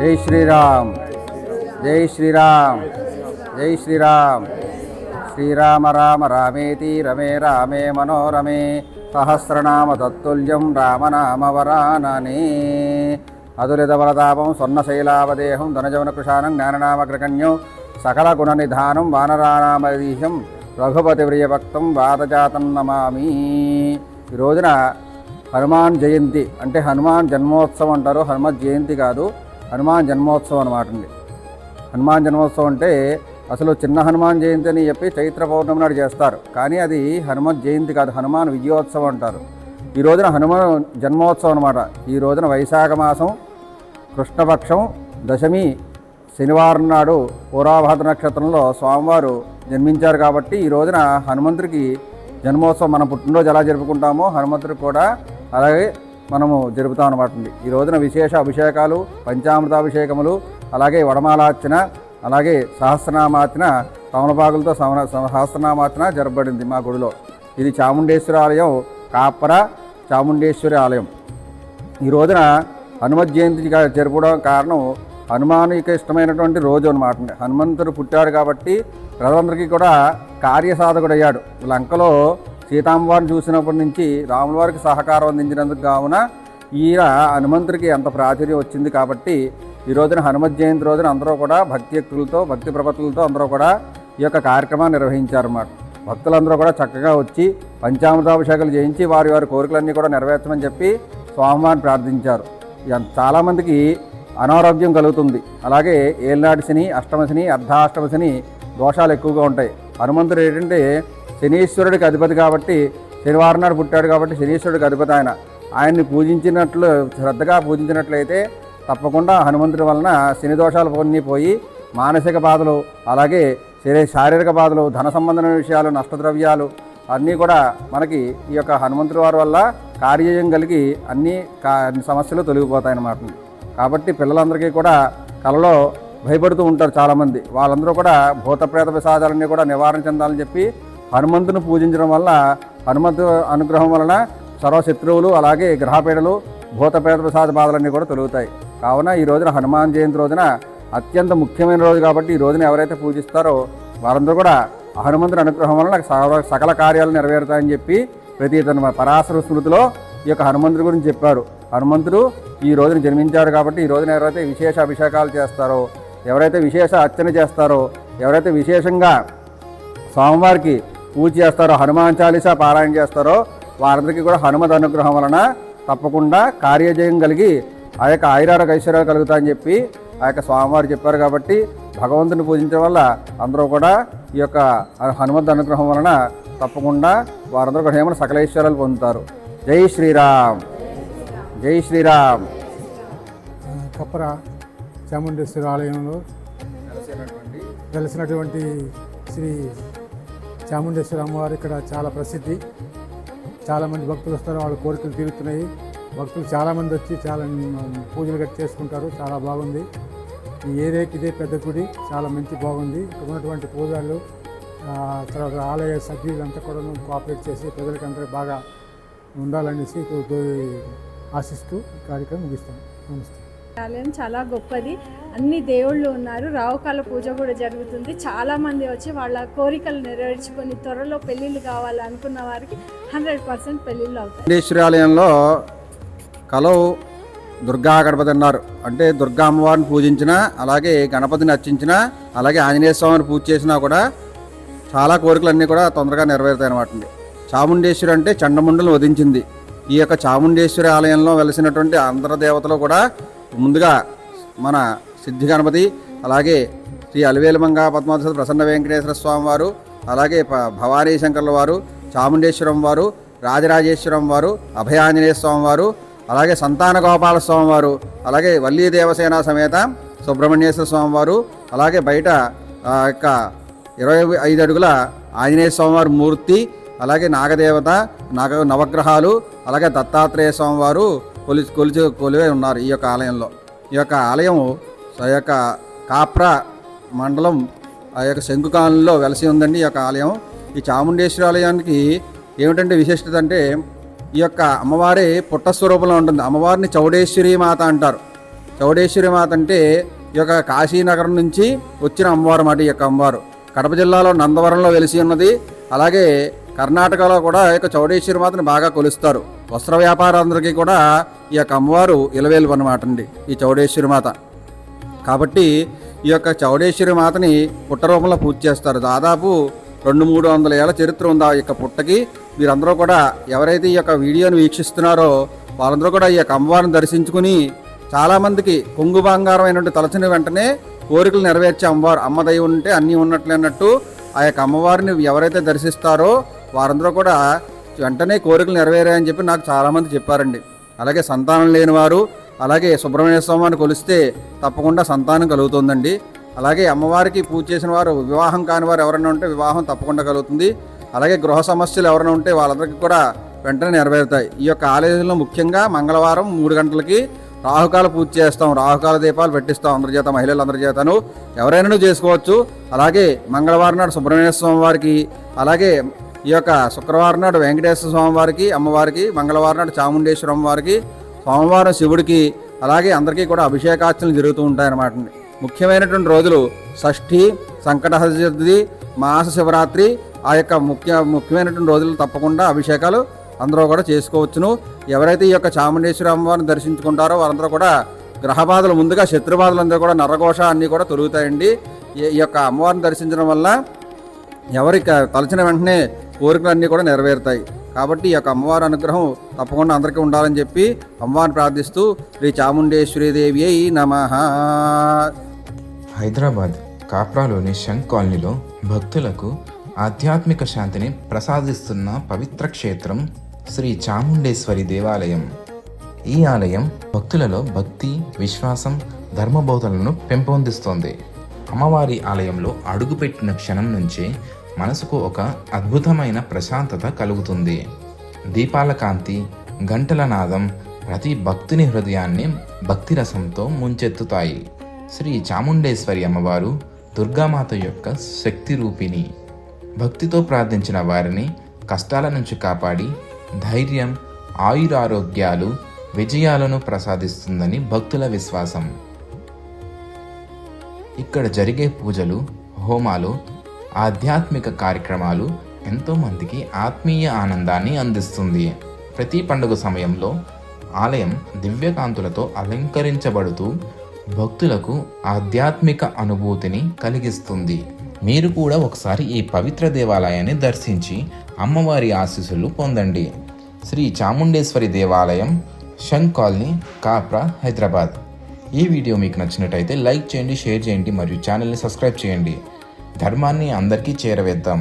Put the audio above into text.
జై శ్రీరామ్, జై శ్రీరామ్, జై శ్రీరామ్. శ్రీరామ రామ రామేతి రమే రామే మనోరమే సహస్రనామ తత్తుల్యం రామనామవరాననే. అతులిత బలతాపం స్వర్ణశైలావదేహం ధనజవనకృషానం జ్ఞాననామగ్రగణ్యం సకల గుణనిధానం వానరానామధీశం రఘుపతి ప్రియభక్తం వాదజాతం నమామి. ఈ రోజున హనుమాన్ జయంతి అంటే హనుమాన్ జన్మోత్సవం అంటారు. హనుమత్ జయంతి కాదు, హనుమాన్ జన్మోత్సవం అన్నమాట అండి. హనుమాన్ జన్మోత్సవం అంటే అసలు చిన్న హనుమాన్ జయంతి అని చెప్పి చైత్ర పౌర్ణమి నాడు చేస్తారు, కానీ అది హనుమత్ జయంతి కాదు, హనుమాన్ విజయోత్సవం అంటారు. ఈ రోజున హనుమాన్ జన్మోత్సవం అనమాట. ఈ రోజున వైశాఖ మాసం కృష్ణపక్షం దశమి శనివారం నాడు పూర్వాభాద్ర నక్షత్రంలో స్వామివారు జన్మించారు. కాబట్టి ఈ రోజున హనుమంతుడికి జన్మోత్సవం, మన పుట్టినరోజు ఎలా జరుపుకుంటామో హనుమంతుడికి కూడా అలాగే మనము జరుపుతాం అనమాట. ఈ రోజున విశేష అభిషేకాలు, పంచామృతాభిషేకములు, అలాగే వడమాలార్చన, అలాగే సహస్రనామార్చన, తమలపాకులతో సహస్రనామార్చన జరపబడింది మా గుడిలో. ఇది చాముండేశ్వరి ఆలయం, కాపర చాముండేశ్వరి ఆలయం. ఈ రోజున హనుమత్ జయంతి జరుపుకోవడం కారణం హనుమానికి ఇష్టమైనటువంటి రోజు అనమాట. హనుమంతుడు పుట్టాడు కాబట్టి ప్రజలందరికీ కూడా కార్యసాధకుడయ్యాడు. లంకలో సీతామ్మవారిని చూసినప్పటి నుంచి రాముల వారికి సహకారం అందించినందుకు కావున ఈయన హనుమంతుడికి ఎంత ప్రాచుర్యం వచ్చింది. కాబట్టి ఈ రోజున హనుమత్ జయంతి రోజున అందరూ కూడా భక్తియుక్తులతో, భక్తి ప్రపత్తులతో అందరూ కూడా ఈ యొక్క కార్యక్రమాన్ని నిర్వహించారన్నమాట. భక్తులందరూ కూడా చక్కగా వచ్చి పంచామృతాభిషేకాలు చేయించి వారి వారి కోరికలన్నీ కూడా నెరవేర్చమని చెప్పి స్వామివారిని ప్రార్థించారు. చాలామందికి అనారోగ్యం కలుగుతుంది. అలాగే ఏళ్ళనాటి శని, అష్టమ శని, అర్ధాష్టమ శని దోషాలు ఎక్కువగా ఉంటాయి. హనుమంతుడు ఏంటంటే శనీశ్వరుడికి అధిపతి కాబట్టి, శనివారం నాడు పుట్టాడు కాబట్టి శనీశ్వరుడికి అధిపతి ఆయన. ఆయన్ని పూజించినట్లు, శ్రద్ధగా పూజించినట్లయితే తప్పకుండా హనుమంతుడి వలన శని దోషాలు కొన్ని పోయి మానసిక బాధలు, అలాగే శారీరక బాధలు, ధన సంబంధమైన విషయాలు, నష్టద్రవ్యాలు అన్నీ కూడా మనకి ఈ యొక్క హనుమంతుడి వారి వల్ల కార్యజయం కలిగి అన్ని సమస్యలు తొలగిపోతాయన్నమాట. కాబట్టి పిల్లలందరికీ కూడా కలలో భయపడుతూ ఉంటారు చాలామంది. వాళ్ళందరూ కూడా భూతప్రేత విషాదాలన్నీ కూడా నివారణ చెందాలని చెప్పి హనుమంతుని పూజించడం వల్ల, హనుమంతు అనుగ్రహం వలన సర్వశత్రువులు, అలాగే గ్రహపీడలు, భూతప్రేత విషాద బాధలన్నీ కూడా తొలుగుతాయి. కావున ఈ రోజున హనుమాన్ జయంతి రోజున అత్యంత ముఖ్యమైన రోజు కాబట్టి ఈ రోజున ఎవరైతే పూజిస్తారో వారందరూ కూడా హనుమంతుని అనుగ్రహం వలన సకల కార్యాలు నెరవేరుతాయని చెప్పి ప్రతీతనమాట. పరాశర స్మృతిలో ఈ యొక్క హనుమంతుడి గురించి చెప్పారు. హనుమంతుడు ఈ రోజున జన్మించాడు కాబట్టి ఈ రోజున ఎవరైతే విశేష అభిషేకాలు చేస్తారో, ఎవరైతే విశేష అర్చన చేస్తారో, ఎవరైతే విశేషంగా స్వామివారికి పూజ చేస్తారో, హనుమాన్ చాలీసా పారాయణ చేస్తారో వారందరికీ కూడా హనుమత్ అనుగ్రహం వలన తప్పకుండా కార్యజయం కలిగి ఆ యొక్క ఆయురారోగ్య ఐశ్వర్యాలు కలుగుతాయని చెప్పి ఆ యొక్క స్వామివారు చెప్పారు. కాబట్టి భగవంతుని పూజించడం వల్ల అందరూ కూడా ఈ యొక్క హనుమత్ అనుగ్రహం వలన తప్పకుండా వారందరూ కూడా ఏమైనా సకల ఐశ్వర్యాలు పొందుతారు. జై శ్రీరామ్, జై శ్రీరామ్. కప్పర చాముండేశ్వరి ఆలయంలో వెలిసినటువంటి శ్రీ చాముండేశ్వరి అమ్మవారు ఇక్కడ చాలా ప్రసిద్ధి. చాలామంది భక్తులు వస్తారు, వాళ్ళ కోరికలు తీరుతున్నాయి. భక్తులు చాలామంది వచ్చి చాలా పూజలు గట్టి చేసుకుంటారు. చాలా బాగుంది. ఈ ఏరియాకి ఇదే పెద్ద గుడి, చాలా మంచి బాగుంది. ఇక్కడ ఉన్నటువంటి పూజలు, తర్వాత ఆలయ సభ్యులంతా కూడా కోఆపరేట్ చేసి ప్రజలకు అందరూ బాగా ఉండాలనేసి ఆశిస్తూ కార్యక్రమం ముగిస్తాం. నమస్తే. ఆలయం చాలా గొప్పది. అన్ని దేవుళ్ళు ఉన్నారు. రావుకాల పూజ కూడా జరుగుతుంది. చాలామంది వచ్చి వాళ్ళ కోరికలు నెరవేర్చుకొని త్వరలో పెళ్ళిళ్ళు కావాలనుకున్న వారికి 100% పెళ్ళిళ్ళు అవుతాయి. చాముండేశ్వరి ఆలయంలో కలవు దుర్గా గణపతి అన్నారు. అంటే దుర్గా అమ్మవారిని పూజించిన, అలాగే గణపతిని అర్చించిన, అలాగే ఆంజనేయ స్వామిని పూజ చేసినా కూడా చాలా కోరికలన్నీ కూడా తొందరగా నెరవేరుతాయి అన్నమాట. చాముండేశ్వరి అంటే చండముండలను వధించింది. ఈ యొక్క చాముండేశ్వరి ఆలయంలో వెలిసినటువంటి అందరు దేవతలు కూడా ముందుగా మన సిద్ధి గణపతి, అలాగే శ్రీ అలివేలుమంగ పద్మావతి ప్రసన్న వెంకటేశ్వర స్వామి వారు, అలాగే భవానీ శంకర్ల వారు, చాముండేశ్వరం వారు, రాజరాజేశ్వరం వారు, అభయాంజనేయ స్వామి వారు, అలాగే సంతాన గోపాల స్వామి వారు, అలాగే వల్లీ దేవసేన సమేత సుబ్రహ్మణ్యేశ్వర స్వామి వారు, అలాగే బయట యొక్క 25 అడుగుల ఆంజనేయ స్వామివారి మూర్తి, అలాగే నాగదేవత, నవగ్రహాలు, అలాగే దత్తాత్రేయ స్వామివారు కొలివే ఉన్నారు ఈ యొక్క ఆలయంలో. ఈ యొక్క ఆలయం ఆ యొక్క కాప్రా మండలం ఆ యొక్క శంకుకాలంలో వెలసి ఉందండి ఈ యొక్క ఆలయం. ఈ చాముండేశ్వరి ఆలయానికి ఏమిటంటే విశిష్టత అంటే ఈ యొక్క అమ్మవారి పుట్ట స్వరూపంలో ఉంటుంది. అమ్మవారిని చౌడేశ్వరి మాత అంటారు. చౌడేశ్వరి మాత అంటే ఈ యొక్క కాశీనగరం నుంచి వచ్చిన అమ్మవారు మాట. ఈ యొక్క అమ్మవారు కడప జిల్లాలో నందవరంలో వెలిసి ఉన్నది. అలాగే కర్ణాటకలో కూడా ఈ యొక్క చౌడేశ్వరి మాతని బాగా కొలుస్తారు. వస్త్ర వ్యాపారాలందరికీ కూడా ఈ యొక్క అమ్మవారు ఇలవేలు అన్నమాట అండి ఈ చౌడేశ్వరి మాత. కాబట్టి ఈ యొక్క చౌడేశ్వరి మాతని పుట్ట రూపంలో పూజ చేస్తారు. దాదాపు 200-300 ఏళ్ల చరిత్ర ఉంది ఆ యొక్క పుట్టకి. మీరందరూ కూడా ఎవరైతే ఈ యొక్క వీడియోని వీక్షిస్తున్నారో వాళ్ళందరూ కూడా ఈ యొక్క అమ్మవారిని దర్శించుకుని చాలామందికి కొంగు బంగారమైనటువంటి తలచిన వెంటనే కోరికలు నెరవేర్చే అమ్మవారు. అమ్మ దయ ఉంటే అన్నీ ఉన్నట్లే అన్నట్టు ఆ యొక్క అమ్మవారిని ఎవరైతే దర్శిస్తారో వారందరూ కూడా వెంటనే కోరికలు నెరవేరాయని చెప్పి నాకు చాలామంది చెప్పారండి. అలాగే సంతానం లేని వారు అలాగే సుబ్రహ్మణ్య స్వామిని కొలిస్తే తప్పకుండా సంతానం కలుగుతుందండి. అలాగే అమ్మవారికి పూజ చేసిన వారు వివాహం కాని వారు ఎవరైనా ఉంటే వివాహం తప్పకుండా కలుగుతుంది. అలాగే గృహ సమస్యలు ఎవరైనా ఉంటే వాళ్ళందరికీ కూడా వెంటనే నెరవేరుతాయి. ఈ యొక్క ఆలయంలో ముఖ్యంగా మంగళవారం 3 గంటలకి రాహుకాల పూజ చేస్తాం. రాహుకాల దీపాలు పెట్టిస్తాం అందరి చేత, మహిళలందరి చేతను ఎవరైనా చేసుకోవచ్చు. అలాగే మంగళవారం నాడు సుబ్రహ్మణ్య స్వామి వారికి, అలాగే ఈ యొక్క శుక్రవారం నాడు వెంకటేశ్వర స్వామి వారికి అమ్మవారికి, మంగళవారం నాడు చాముండేశ్వరి అమ్మవారికి, సోమవారం శివుడికి, అలాగే అందరికీ కూడా అభిషేకార్చనలు జరుగుతూ ఉంటాయన్నమాట. ముఖ్యమైనటువంటి రోజులు షష్ఠి, సంకటహర చతుర్థి, మాస శివరాత్రి. ఆ యొక్క ముఖ్యమైనటువంటి రోజులు తప్పకుండా అభిషేకాలు అందరూ కూడా చేసుకోవచ్చును. ఎవరైతే ఈ యొక్క చాముండేశ్వరి అమ్మవారిని దర్శించుకుంటారో వారందరూ కూడా గ్రహబాధలు, ముందుగా శత్రుబాధలందరూ కూడా నరఘోష అన్నీ కూడా తొలుగుతాయండి. ఈ యొక్క అమ్మవారిని దర్శించడం వల్ల ఎవరికి తలచిన వెంటనే కోరికలన్నీ కూడా నెరవేరుతాయి. కాబట్టి ఈ యొక్క అమ్మవారి అనుగ్రహం తప్పకుండా అందరికీ ఉండాలని చెప్పి అమ్మవారిని ప్రార్థిస్తూ శ్రీ చాముండేశ్వరి దేవి అయి నమః. హైదరాబాద్ కాప్రాలోని శంక్ కాలనీలో భక్తులకు ఆధ్యాత్మిక శాంతిని ప్రసాదిస్తున్న పవిత్ర క్షేత్రం శ్రీ చాముండేశ్వరి దేవాలయం. ఈ ఆలయం భక్తులలో భక్తి, విశ్వాసం, ధర్మబోధనలను పెంపొందిస్తోంది. అమ్మవారి ఆలయంలో అడుగుపెట్టిన క్షణం నుంచే మనసుకు ఒక అద్భుతమైన ప్రశాంతత కలుగుతుంది. దీపాల కాంతి, గంటల నాదం ప్రతి భక్తుని హృదయాన్ని భక్తిరసంతో ముంచెత్తుతాయి. శ్రీ చాముండేశ్వరి అమ్మవారు దుర్గామాత యొక్క శక్తి రూపిణి. భక్తితో ప్రార్థించిన వారిని కష్టాల నుంచి కాపాడి ధైర్యం, ఆయురారోగ్యాలు, విజయాలను ప్రసాదిస్తుందని భక్తుల విశ్వాసం. ఇక్కడ జరిగే పూజలు, హోమాలు, ఆధ్యాత్మిక కార్యక్రమాలు ఎంతోమందికి ఆత్మీయ ఆనందాన్ని అందిస్తుంది. ప్రతి పండుగ సమయంలో ఆలయం దివ్యకాంతులతో అలంకరించబడుతూ భక్తులకు ఆధ్యాత్మిక అనుభూతిని కలిగిస్తుంది. మీరు కూడా ఒకసారి ఈ పవిత్ర దేవాలయాన్ని దర్శించి అమ్మవారి ఆశీస్సులు పొందండి. శ్రీ చాముండేశ్వరి దేవాలయం, శంక్ కాలనీ, కాప్రా, హైదరాబాద్. ఈ వీడియో మీకు నచ్చినట్టయితే లైక్ చేయండి, షేర్ చేయండి మరియు ఛానల్ని సబ్స్క్రైబ్ చేయండి. ధర్మాన్ని అందరికీ చేరవేద్దాం.